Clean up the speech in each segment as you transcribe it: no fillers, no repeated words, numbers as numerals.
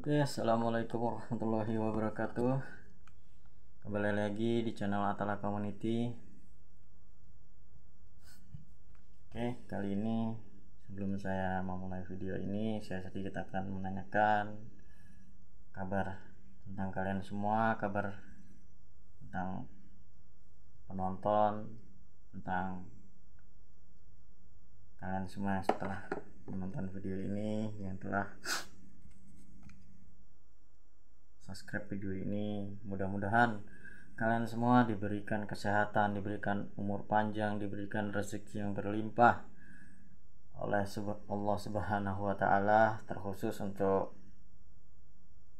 Oke, assalamualaikum warahmatullahi wabarakatuh. Kembali lagi di channel Atala Community. Oke, kali ini sebelum saya memulai video ini, saya sedikit akan menanyakan kabar tentang kalian semua, kabar tentang penonton, tentang kalian semua setelah menonton video ini yang telah subscribe video ini. Mudah-mudahan kalian semua diberikan kesehatan, diberikan umur panjang, diberikan rezeki yang berlimpah oleh Allah Subhanahu wa taala, terkhusus untuk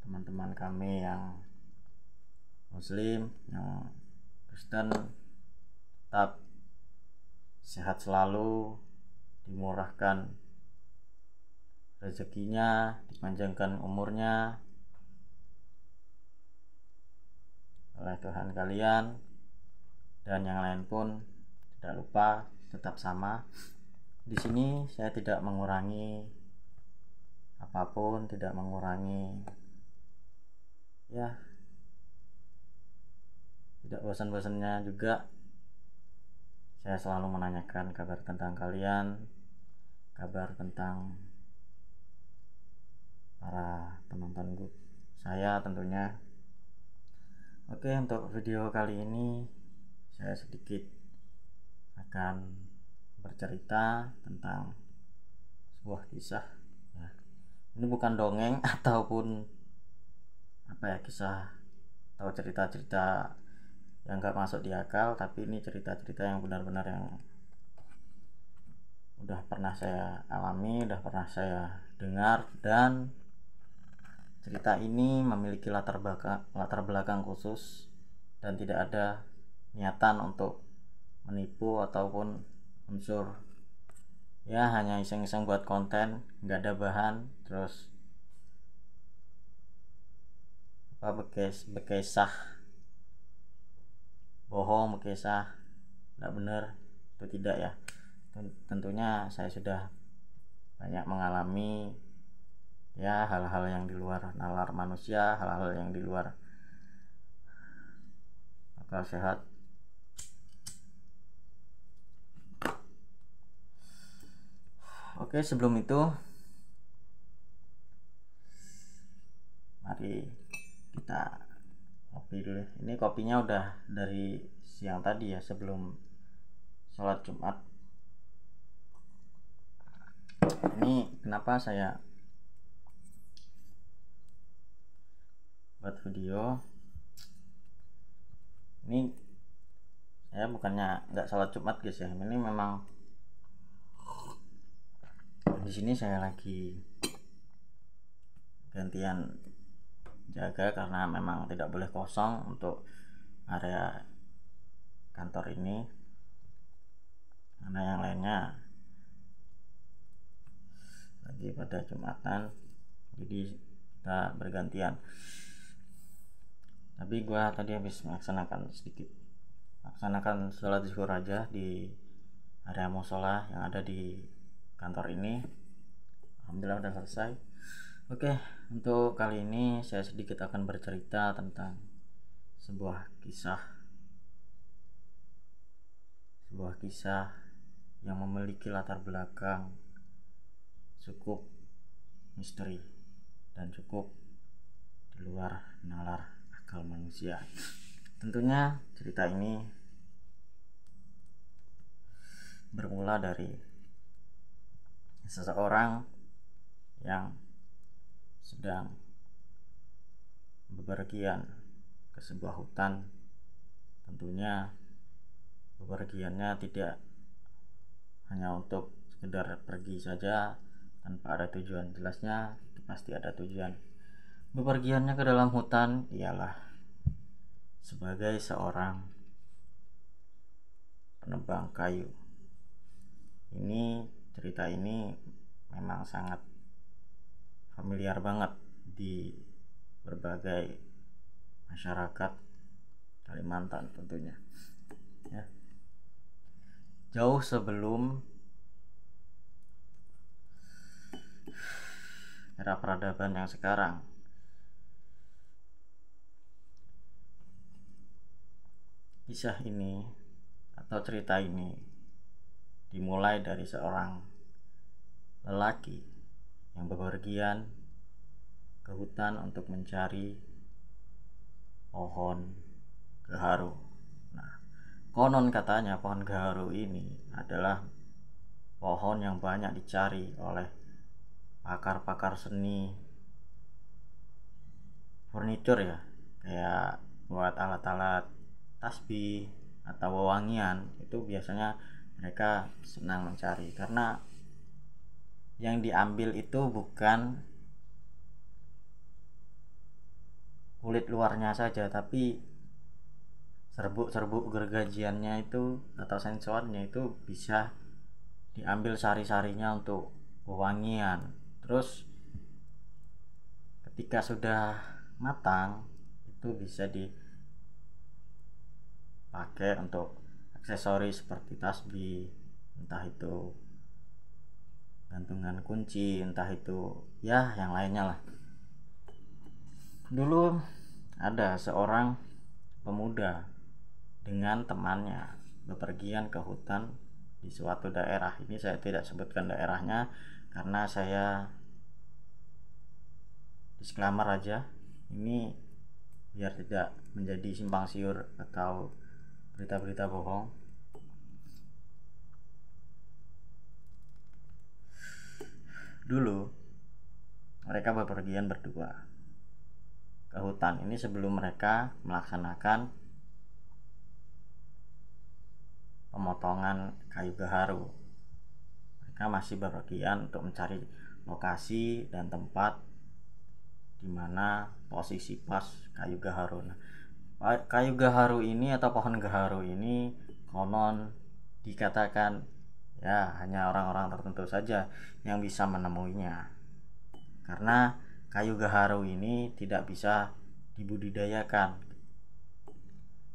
teman-teman kami yang muslim, yang Kristen, tetap sehat selalu, dimurahkan rezekinya, dipanjangkan umurnya oleh Tuhan kalian, dan yang lain pun tidak lupa tetap sama. Di sini saya tidak mengurangi apapun, tidak mengurangi, ya tidak bosan-bosannya juga saya selalu menanyakan kabar tentang kalian, kabar tentang para penonton saya tentunya. Oke, untuk video kali ini saya sedikit akan bercerita tentang sebuah kisah ya. Ini bukan dongeng ataupun kisah atau cerita-cerita yang gak masuk di akal, tapi ini cerita-cerita yang benar-benar yang udah pernah saya alami, udah pernah saya dengar, dan cerita ini memiliki latar belakang khusus dan tidak ada niatan untuk menipu ataupun unsur ya hanya iseng-iseng buat konten, nggak ada bahan, terus bekesah bohong, bekesah nggak bener, itu tidak ya. Tentunya saya sudah banyak mengalami ya hal-hal yang di luar nalar manusia, hal-hal yang di luar akal sehat. Oke, sebelum itu mari kita kopi dulu. Ini kopinya udah dari siang tadi ya, sebelum sholat Jumat. Ini kenapa saya buat video ini, saya bukannya nggak sholat Jumat guys ya, ini memang di sini saya lagi gantian jaga karena memang tidak boleh kosong untuk area kantor ini, karena yang lainnya lagi pada Jumatan, jadi kita bergantian. Tapi gua tadi habis melaksanakan sholat zuhur aja di area musola yang ada di kantor ini. Alhamdulillah udah selesai. Oke, untuk kali ini saya sedikit akan bercerita tentang sebuah kisah yang memiliki latar belakang cukup misteri dan cukup di luar nalar akal manusia. Tentunya cerita ini bermula dari seseorang yang sedang bepergian ke sebuah hutan. Tentunya bepergiannya tidak hanya untuk sekedar pergi saja tanpa ada tujuan. Jelasnya itu pasti ada tujuan. Bepergiannya ke dalam hutan ialah sebagai seorang penebang kayu. Cerita ini memang sangat familiar banget di berbagai masyarakat Kalimantan tentunya ya. Jauh sebelum era peradaban yang sekarang, Kisah ini atau cerita ini dimulai dari seorang lelaki yang bepergian ke hutan untuk mencari pohon gaharu. Nah, konon katanya pohon gaharu ini adalah pohon yang banyak dicari oleh pakar-pakar seni furnitur ya, kayak buat alat-alat tasbih atau wewangian. Itu biasanya mereka senang mencari karena yang diambil itu bukan kulit luarnya saja, tapi serbuk-serbuk gergajiannya itu atau sensornya itu bisa diambil sari-sarinya untuk wewangian. Terus ketika sudah matang itu bisa dipakai untuk aksesoris seperti tasbih, entah itu gantungan kunci, entah itu ya yang lainnya lah. Dulu ada seorang pemuda dengan temannya bepergian ke hutan di suatu daerah. Ini saya tidak sebutkan daerahnya karena saya disclaimer aja, ini biar tidak menjadi simpang siur atau berita-berita bohong. Dulu mereka bepergian berdua ke hutan ini sebelum mereka melaksanakan pemotongan kayu gaharu. Mereka masih bepergian untuk mencari lokasi dan tempat di mana posisi pas kayu gaharu. Nah, kayu gaharu ini atau pohon gaharu ini konon dikatakan ya hanya orang-orang tertentu saja yang bisa menemuinya, karena kayu gaharu ini tidak bisa dibudidayakan.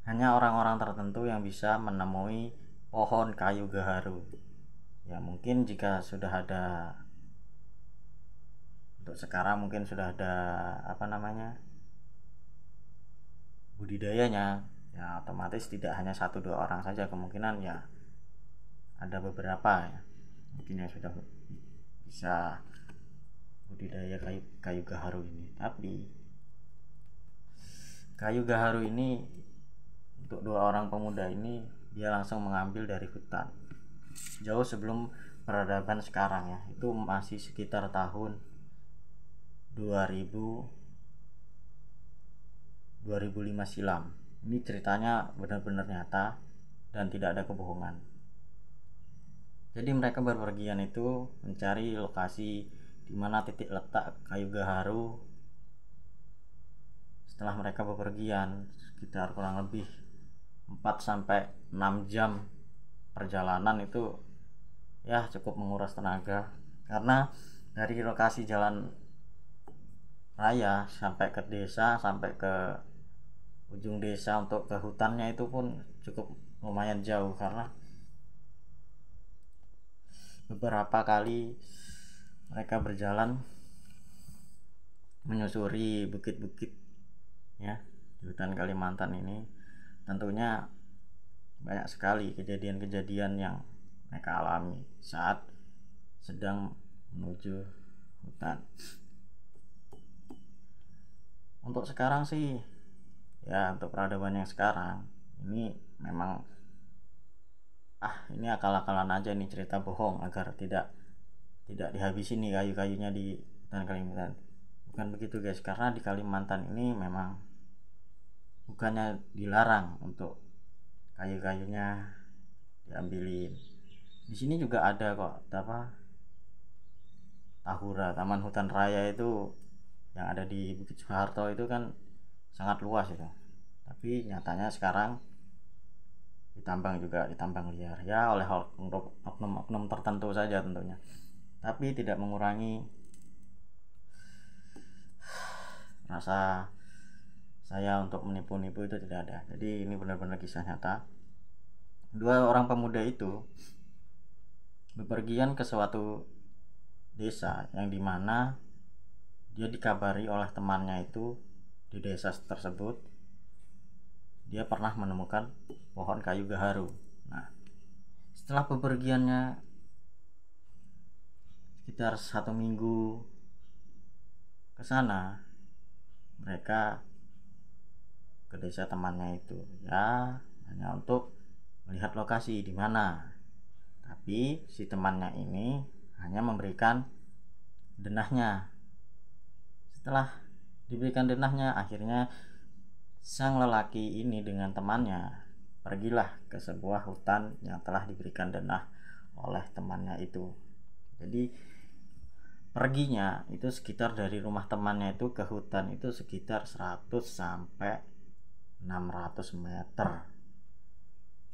Hanya orang-orang tertentu yang bisa menemui pohon kayu gaharu. Ya mungkin jika sudah ada, untuk sekarang mungkin sudah ada budidayanya, ya otomatis tidak hanya 1-2 orang saja, kemungkinan ya ada beberapa ya mungkin yang sudah bisa budidaya kayu gaharu ini. Tapi kayu gaharu ini untuk 2 orang pemuda ini dia langsung mengambil dari hutan jauh sebelum peradaban sekarang ya. Itu masih sekitar tahun 2005 silam. Ini ceritanya benar-benar nyata dan tidak ada kebohongan. Jadi mereka berpergian itu mencari lokasi di mana titik letak kayu gaharu. Setelah mereka bepergian sekitar kurang lebih 4-6 jam perjalanan, itu ya cukup menguras tenaga, karena dari lokasi jalan raya sampai ke desa, sampai ke ujung desa untuk ke hutannya itu pun cukup lumayan jauh, karena beberapa kali mereka berjalan menyusuri bukit-bukit ya di hutan Kalimantan ini. Tentunya banyak sekali kejadian-kejadian yang mereka alami saat sedang menuju hutan. Untuk sekarang sih ya, untuk peradaban yang sekarang ini memang ini akal-akalan aja, nih cerita bohong agar tidak dihabisi nih kayu-kayunya di hutan Kalimantan. Bukan begitu guys, karena di Kalimantan ini memang bukannya dilarang untuk kayu-kayunya diambilin. Di sini juga ada kok Tahura, Taman Hutan Raya itu yang ada di Bukit Soeharto itu kan sangat luas itu. Tapi nyatanya sekarang ditambang liar ya oleh oknum-oknum tertentu saja tentunya. Tapi tidak mengurangi rasa saya untuk menipu-nipu, itu tidak ada. Jadi ini benar-benar kisah nyata. 2 orang pemuda itu bepergian ke suatu desa yang dimana dia dikabari oleh temannya itu di desa tersebut dia pernah menemukan pohon kayu gaharu. Nah, setelah bepergiannya sekitar 1 minggu ke sana, mereka ke desa temannya itu, ya hanya untuk melihat lokasi di mana. Tapi si temannya ini hanya memberikan denahnya. Setelah diberikan denahnya, akhirnya sang lelaki ini dengan temannya pergilah ke sebuah hutan yang telah diberikan denah oleh temannya itu. Jadi perginya itu sekitar dari rumah temannya itu ke hutan itu sekitar 100 sampai 600 meter.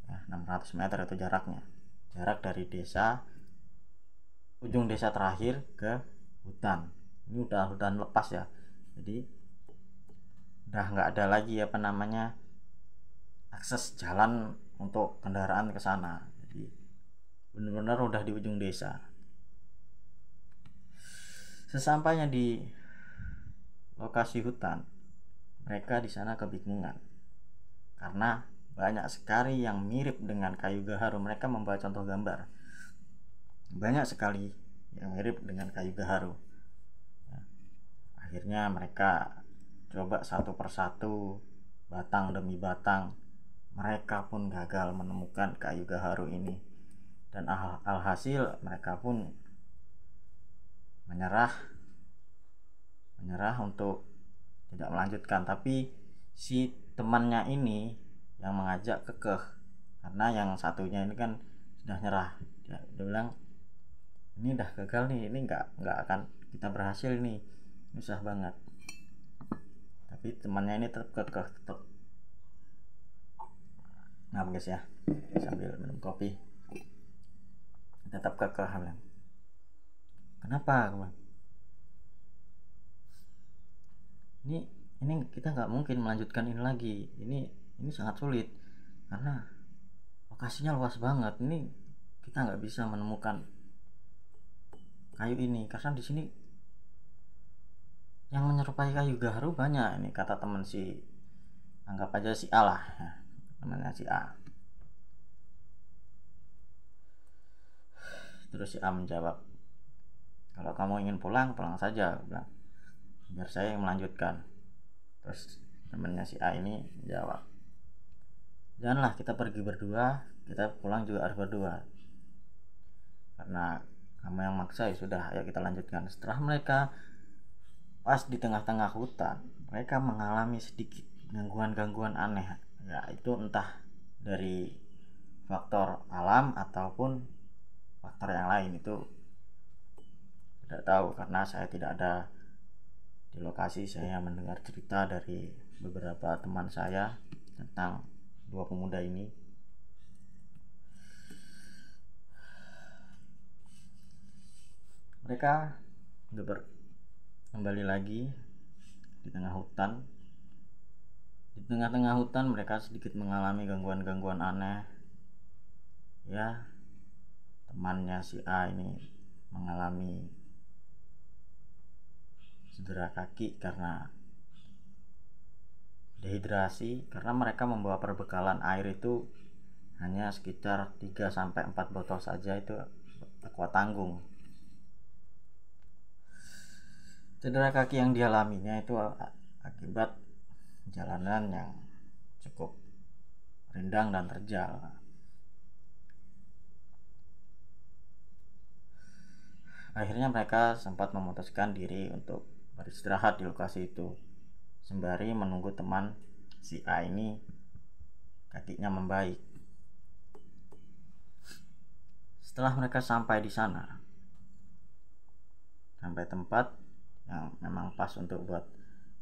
Ya, 600 meter itu jaraknya. Jarak dari desa, ujung desa terakhir ke hutan. Ini udah hutan lepas ya. Jadi udah nggak ada lagi akses jalan untuk kendaraan ke sana. Jadi benar-benar udah di ujung desa. Sesampainya di lokasi hutan, mereka di sana kebingungan karena banyak sekali yang mirip dengan kayu gaharu. Mereka membawa contoh gambar, banyak sekali yang mirip dengan kayu gaharu. Akhirnya mereka coba satu persatu, batang demi batang. Mereka pun gagal menemukan kayu gaharu ini, dan alhasil mereka pun menyerah untuk tidak melanjutkan. Tapi si temannya ini yang mengajak kekeh, karena yang satunya ini kan sudah nyerah. Dia bilang, ini udah gagal nih, ini nggak akan kita berhasil nih, susah banget. Tapi temannya ini tetap kekeh, tetap. Nah guys ya, sambil minum kopi, tetap kekeh. Bilang, kenapa? Ini kita nggak mungkin melanjutkan ini lagi. Ini sangat sulit karena lokasinya luas banget. Ini kita nggak bisa menemukan kayu ini karena di sini yang menyerupai kayu gaharu banyak. Ini kata teman si, anggap aja si A lah, namanya si A. Terus si A menjawab, kalau kamu ingin pulang saja, bilang, biar saya yang melanjutkan. Terus temannya si A ini menjawab, janganlah, kita pergi berdua, kita pulang juga harus berdua. Karena kamu yang maksa, ya sudah, ayo kita lanjutkan. Setelah mereka pas di tengah-tengah hutan, mereka mengalami sedikit gangguan-gangguan aneh. Ya itu entah dari faktor alam ataupun faktor yang lain, itu tidak tahu karena saya tidak ada di lokasi. Saya mendengar cerita dari beberapa teman saya tentang dua pemuda ini. Mereka kembali lagi di tengah hutan. Di tengah-tengah hutan mereka sedikit mengalami gangguan-gangguan aneh. Ya, temannya si A ini mengalami cedera kaki karena dehidrasi, karena mereka membawa perbekalan air itu hanya sekitar 3-4 botol saja, itu kuat tanggung. Cedera kaki yang dialaminya itu akibat jalanan yang cukup rindang dan terjal. Akhirnya mereka sempat memutuskan diri untuk beristirahat di lokasi itu, sembari menunggu teman si A ini kakinya membaik. Setelah mereka sampai di sana, sampai tempat yang memang pas untuk buat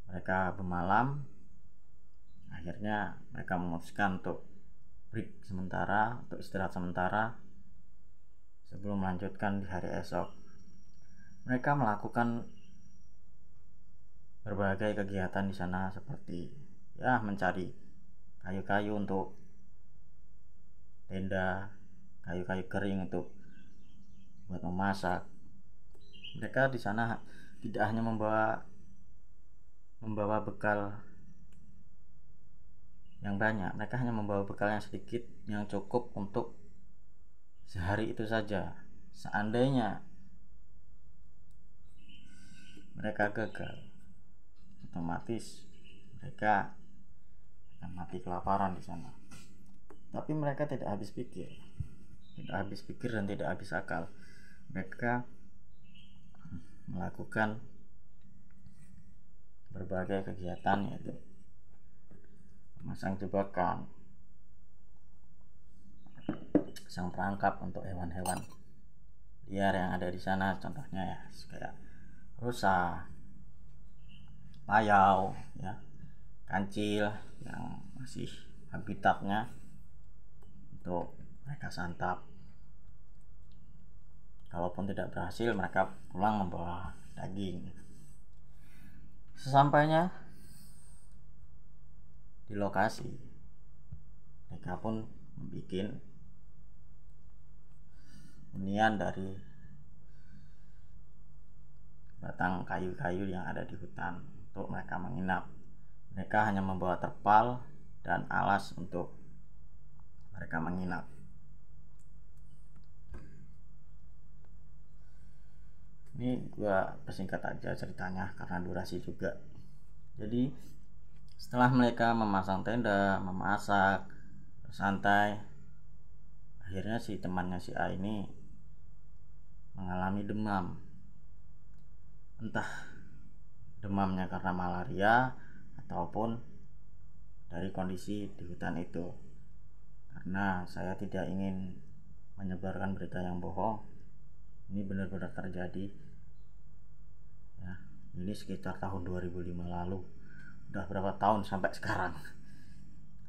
mereka bermalam, akhirnya mereka memutuskan untuk break sementara, untuk istirahat sementara sebelum melanjutkan di hari esok. Mereka melakukan berbagai kegiatan di sana, seperti ya mencari kayu-kayu untuk tenda, kayu-kayu kering untuk buat memasak. Mereka di sana tidak hanya membawa bekal yang banyak, mereka hanya membawa bekal yang sedikit yang cukup untuk sehari itu saja. Seandainya mereka gagal, otomatis mereka akan mati kelaparan di sana. Tapi mereka tidak habis pikir dan tidak habis akal. Mereka melakukan berbagai kegiatan, yaitu memasang jebakan, pasang perangkap untuk hewan-hewan liar yang ada di sana, contohnya ya kayak rusa, payau, ya, kancil yang masih habitatnya untuk mereka santap. Kalaupun tidak berhasil, mereka pulang membawa daging. Sesampainya di lokasi, mereka pun membuat hunian dari batang kayu-kayu yang ada di hutan untuk mereka menginap. Mereka hanya membawa terpal dan alas untuk mereka menginap. Ini gua persingkat aja ceritanya karena durasi juga. Jadi setelah mereka memasang tenda, memasak, bersantai, akhirnya si temannya si A ini mengalami demam. Entah demamnya karena malaria ataupun dari kondisi di hutan itu. Karena saya tidak ingin menyebarkan berita yang bohong, ini benar-benar terjadi ya. Ini sekitar tahun 2005 lalu, udah berapa tahun sampai sekarang.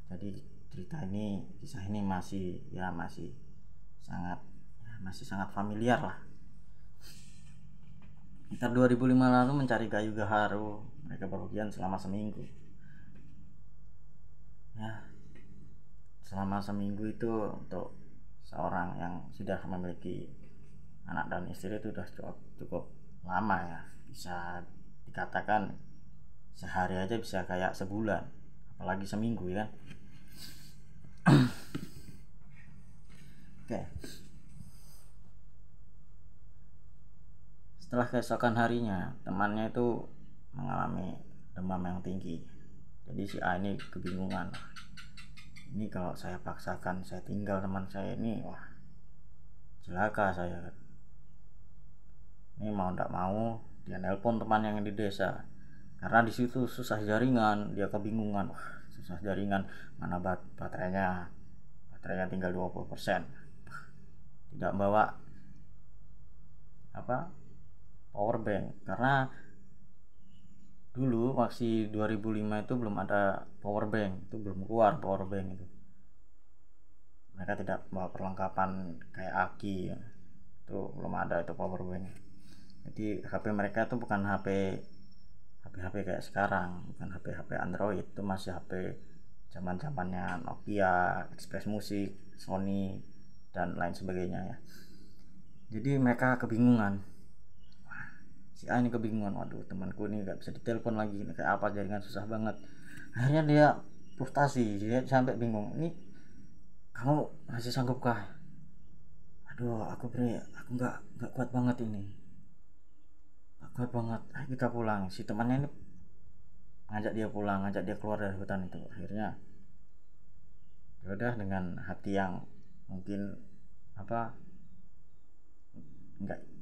Jadi kisah ini masih sangat familiar lah. Sekitar 2005 lalu mencari kayu gaharu, mereka bepergian selama seminggu. Ya, selama seminggu itu untuk seorang yang sudah memiliki anak dan istri itu sudah cukup lama ya. Bisa dikatakan sehari aja bisa kayak sebulan, apalagi seminggu ya. Oke. Setelah keesokan harinya, temannya itu mengalami demam yang tinggi. Jadi si A ini kebingungan. Ini kalau saya paksakan saya tinggal teman saya ini, wah, celaka saya. Ini mau tidak mau dia nelpon teman yang di desa. Karena di situ susah jaringan, dia kebingungan. Wah, susah jaringan, mana baterainya tinggal 20%. Tidak bawa power bank, karena dulu masih 2005 itu belum ada power bank, itu belum keluar power bank itu. Mereka tidak bawa perlengkapan kayak aki ya. Itu belum ada itu power bank. Jadi HP mereka itu bukan HP kayak sekarang, bukan HP Android, itu masih HP zaman-zamannya Nokia, Express Music, Sony dan lain sebagainya ya. Jadi mereka kebingungan. Si A ini kebingungan, waduh temanku ini gak bisa ditelepon lagi, ini kayak apa, jaringan susah banget. Akhirnya dia frustasi, dia sampai bingung, ini kamu masih sanggupkah? Aduh aku nggak kuat banget ini, gak kuat banget, ayo kita pulang. Si temannya ini ngajak dia pulang, ngajak dia keluar dari hutan itu. Akhirnya yaudah, dengan hati yang mungkin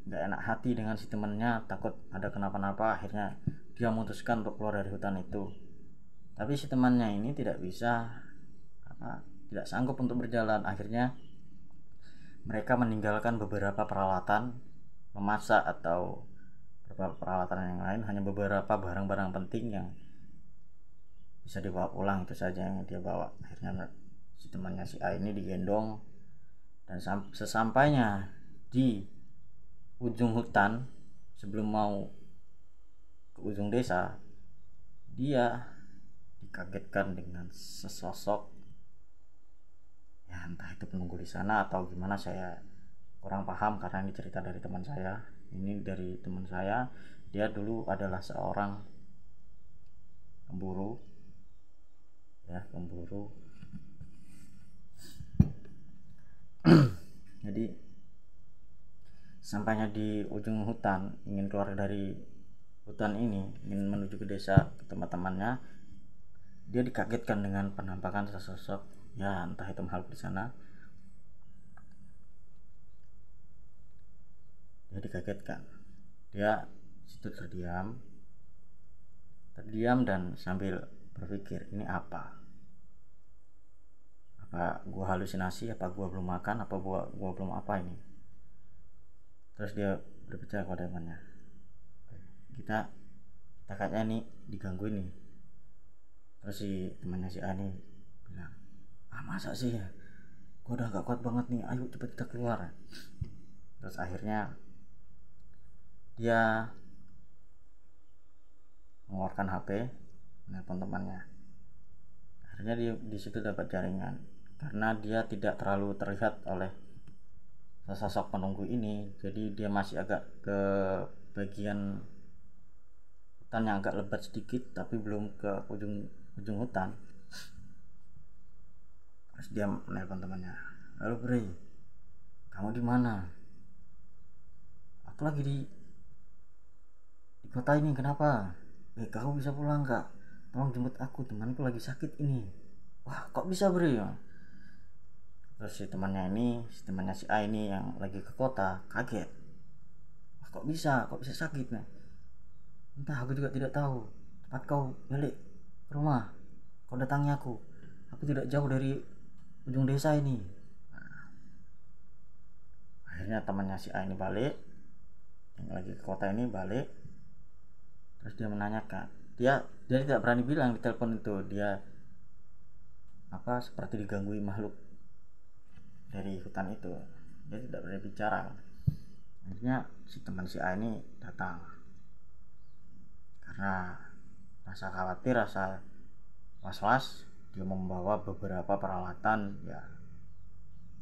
nggak enak hati dengan si temannya, takut ada kenapa-napa, akhirnya dia memutuskan untuk keluar dari hutan itu. Tapi si temannya ini tidak sanggup untuk berjalan. Akhirnya mereka meninggalkan beberapa peralatan memasak atau beberapa peralatan yang lain, hanya beberapa barang-barang penting yang bisa dibawa pulang itu saja yang dia bawa. Akhirnya si temannya si A ini digendong, dan sesampainya di ujung hutan, sebelum mau ke ujung desa, dia dikagetkan dengan sesosok, ya entah itu penunggu di sana atau gimana, saya kurang paham karena ini cerita dari teman saya. Ini dari teman saya, dia dulu adalah seorang pemburu ya, pemburu. Jadi sampainya di ujung hutan, ingin keluar dari hutan ini, ingin menuju ke desa ke teman-temannya, dia dikagetkan dengan penampakan sesosok, ya entah itu makhluk di sana. Dia dikagetkan, dia situ terdiam dan sambil berpikir, ini apa gua halusinasi, apa gua belum makan, apa gua belum apa ini. Terus dia berbicara kepada temannya, kita kayaknya nih diganggu ini. Terus si temannya si A ini bilang, masa sih ya, gua udah gak kuat banget nih, ayo cepet kita keluar. Terus akhirnya dia mengeluarkan HP, menelpon temannya. Akhirnya di situ dapat jaringan, karena dia tidak terlalu terlihat oleh sosok penunggu ini, jadi dia masih agak ke bagian hutan yang agak lebat sedikit, tapi belum ke ujung hutan. Terus dia menelpon temannya, halo Bre, kamu di mana? Aku lagi di kota ini, kenapa? Kamu bisa pulang gak? Tolong jemput aku, temanku lagi sakit ini. Wah, kok bisa Bre ya? Terus si temannya si A ini yang lagi ke kota kaget. Wah, kok bisa sakit nih? Entah, aku juga tidak tahu. Cepat kau balik ke rumah, kau datangi aku tidak jauh dari ujung desa ini. Nah, akhirnya temannya si A ini balik, yang lagi ke kota ini balik. Terus dia menanyakan, dia tidak berani bilang di telepon itu dia seperti digangguin makhluk dari hutan itu. Dia tidak berani bicara. Akhirnya si teman si A ini datang karena rasa khawatir, rasa was-was. Dia membawa beberapa peralatan, ya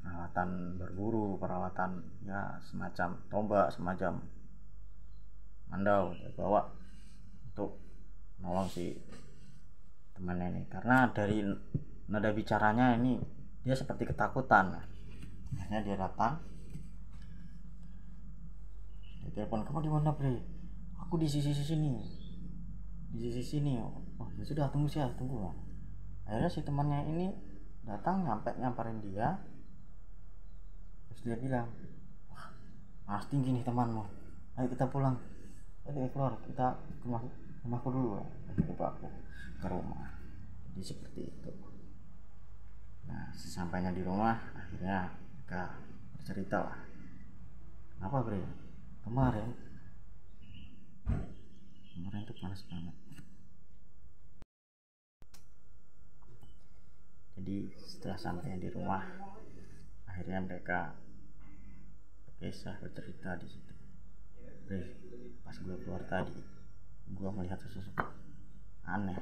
peralatan berburu, peralatan ya semacam tombak, semacam mandau, dia bawa untuk menolong si temannya ini. Karena dari nada bicaranya ini dia seperti ketakutan. Akhirnya dia datang, dia telepon, kamu di mana Bre? Aku di sisi sini. Oh ya sudah, tunggu. Akhirnya si temannya ini datang, nyamperin dia. Terus dia bilang, wah panas tinggi nih temanmu, ayo kita pulang, ayo keluar, kita ke rumahku dulu. Akhirnya aku ke rumah. Jadi seperti itu. Nah, sesampainya di rumah, akhirnya mereka bercerita lah, kenapa Bre, kemarin itu panas banget. Jadi setelah sampai di rumah, akhirnya mereka berkisah, bercerita di situ. Bre, pas gue keluar tadi, gue melihat sesuatu aneh,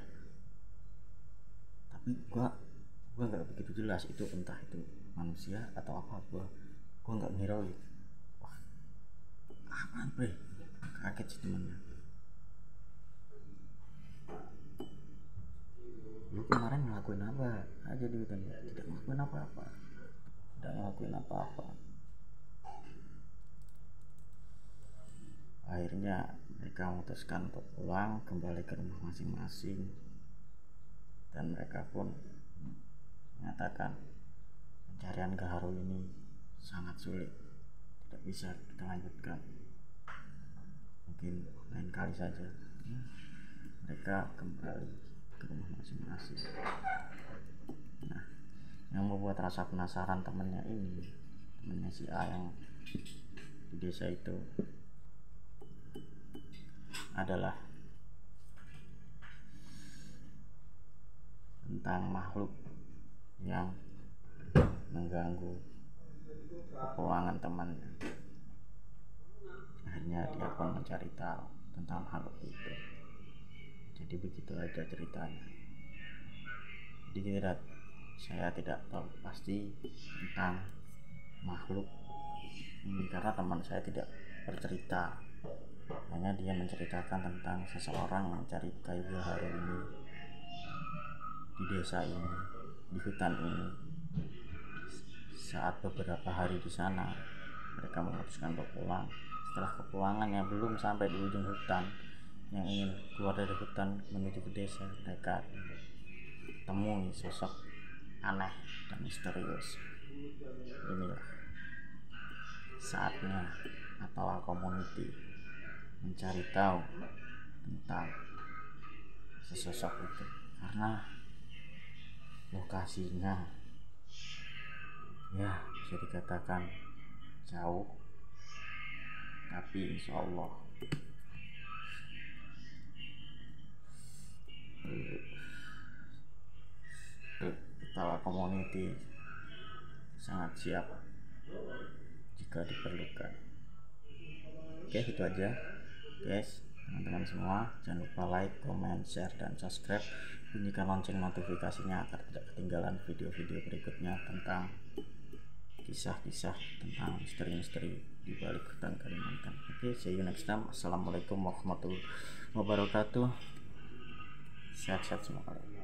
tapi gue nggak begitu jelas itu entah itu manusia atau apa. Gue nggak ngirauin. Wah, apaan Bre? Kaget sih temennya. Lu kemarin ngelakuin apa aja di hutan? Tidak ngelakuin apa-apa. Akhirnya mereka memutuskan untuk pulang kembali ke rumah masing-masing, dan mereka pun mengatakan pencarian gaharu ini sangat sulit, tidak bisa kita lanjutkan, mungkin lain kali saja. Mereka kembali ke rumah masing-masing. Nah, yang membuat rasa penasaran temannya si A yang di desa itu adalah tentang makhluk yang mengganggu keuangan temannya. Akhirnya dia pun mencari tahu tentang makhluk itu. Jadi begitu aja ceritanya. Jadi saya tidak tahu pasti tentang makhluk ini karena teman saya tidak bercerita. Hanya dia menceritakan tentang seseorang yang mencari kayu gaharu ini. di desa ini, di hutan ini. Saat beberapa hari di sana, mereka memutuskan untuk pulang. Setelah kepulangannya belum sampai di ujung hutan, yang ingin keluar dari hutan menuju ke desa, mereka temui sosok aneh dan misterius. Inilah saatnya Atala Community mencari tahu tentang sesosok itu, karena lokasinya ya bisa dikatakan jauh, tapi insya Allah Atala Community sangat siap jika diperlukan. Oke, itu aja guys, teman-teman semua. Jangan lupa like, comment, share, dan subscribe. Bunyikan lonceng notifikasinya agar tidak ketinggalan video-video berikutnya tentang kisah-kisah tentang misteri-misteri di balik hutan Kalimantan. Oke, see you next time. Assalamualaikum warahmatullahi wabarakatuh. Sehat-sehat semua kalian.